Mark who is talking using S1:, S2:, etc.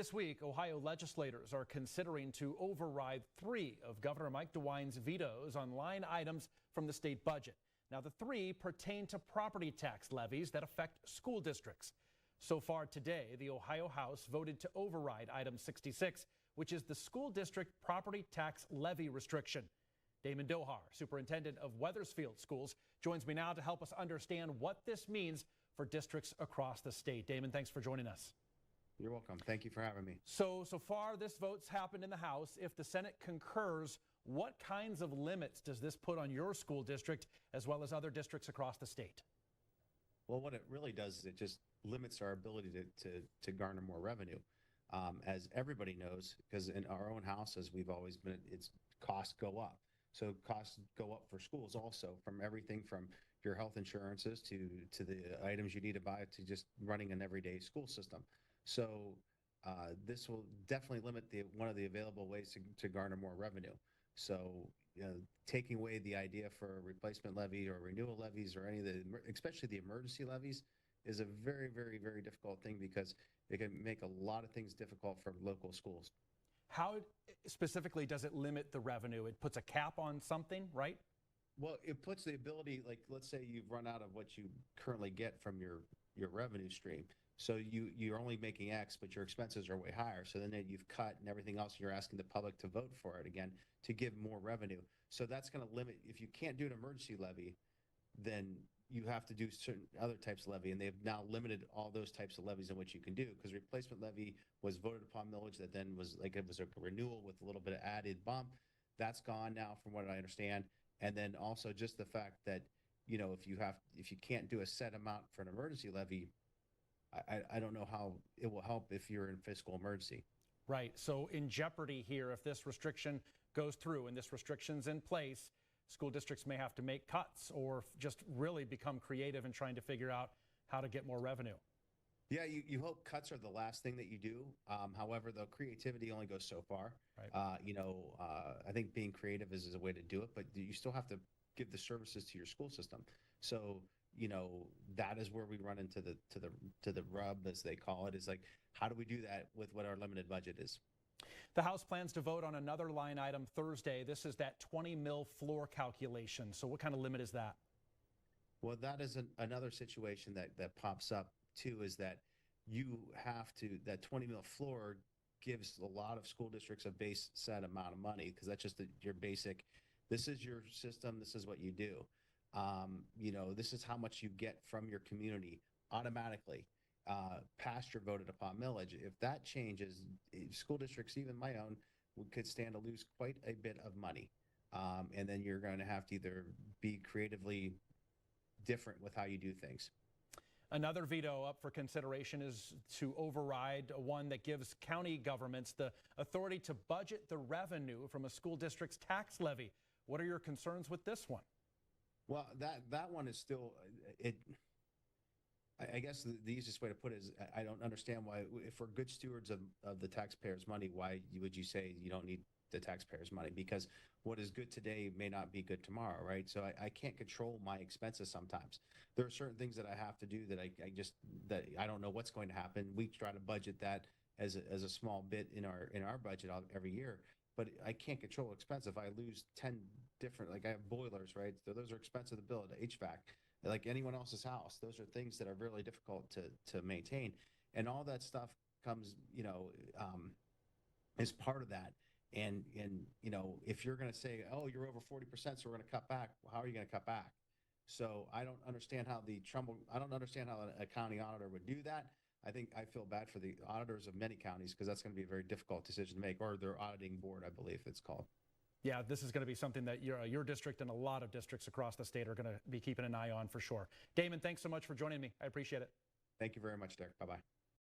S1: This week, Ohio legislators are considering to override 3 of Governor Mike DeWine's vetoes on line items from the state budget. Now, the 3 pertain to property tax levies that affect school districts. So far today, the Ohio House voted to override item 66, which is the school district property tax levy restriction. Damon Dohar, superintendent of Wethersfield Schools, joins me now to help us understand what this means for districts across the state. Damon, thanks for joining us.
S2: You're welcome. Thank you for having me.
S1: So far, this vote's happened in the House. If the Senate concurs, what kinds of limits does this put on your school district as well as other districts across the state?
S2: Well, what it really does is it just limits our ability to garner more revenue. As everybody knows, because in our own house, as we've always been, its costs go up. So costs go up for schools also, from everything from your health insurances to the items you need to buy to just running an everyday school system. So this will definitely limit one of the available ways to garner more revenue. So taking away the idea for a replacement levy or renewal levies or any of the, especially the emergency levies, is a very, very, very difficult thing because it can make a lot of things difficult for local schools.
S1: How specifically does it limit the revenue? It puts a cap on something, right?
S2: Well, it puts the ability, like let's say you've run out of what you currently get from your revenue stream. So you're only making X, but your expenses are way higher. So then you've cut and everything else. You're asking the public to vote for it again to give more revenue. So that's going to limit. If you can't do an emergency levy, then you have to do certain other types of levy. And they've now limited all those types of levies in which you can do, because replacement levy was voted upon millage that then was like it was a renewal with a little bit of added bump. That's gone now, from what I understand. And then also just the fact that if you can't do a set amount for an emergency levy, I don't know how it will help if you're in fiscal emergency.
S1: Right. So in jeopardy here, if this restriction goes through and this restriction's in place, school districts may have to make cuts or just really become creative in trying to figure out how to get more revenue.
S2: Yeah, you hope cuts are the last thing that you do. However, the creativity only goes so far.
S1: Right.
S2: I think being creative is a way to do it, but you still have to give the services to your school system. So that is where we run into the rub, as they call it, is like, how do we do that with what our limited budget is?
S1: The House plans to vote on another line item Thursday. This is that 20 mil floor calculation. So what kind of limit is that?
S2: Well, that is another situation that pops up too, is that that 20 mil floor gives a lot of school districts a base set amount of money, because that's just your basic, this is your system, this is what you do. This is how much you get from your community automatically past your voted upon millage. If that changes, school districts, even my own, could stand to lose quite a bit of money. And then you're going to have to either be creatively different with how you do things.
S1: Another veto up for consideration is to override one that gives county governments the authority to budget the revenue from a school district's tax levy. What are your concerns with this one?
S2: Well, that one is still I guess the easiest way to put it is I don't understand why, if we're good stewards of the taxpayers' money, why would you say you don't need the taxpayers' money? Because what is good today may not be good tomorrow, right? So I can't control my expenses sometimes. There are certain things that I have to do that I don't know what's going to happen. We try to budget that as a small bit in our budget every year. But I can't control expense. If I lose 10 different, like I have boilers, right? So those are expensive to build, HVAC, like anyone else's house. Those are things that are really difficult to maintain. And all that stuff comes, as part of that. And if you're going to say, oh, you're over 40%, so we're going to cut back, well, how are you going to cut back? So I don't understand how a county auditor would do that. I feel bad for the auditors of many counties, because that's going to be a very difficult decision to make, or their auditing board, I believe it's called.
S1: Yeah, this is going to be something that your district and a lot of districts across the state are going to be keeping an eye on for sure. Damon, thanks so much for joining me. I appreciate it.
S2: Thank you very much, Derek. Bye-bye.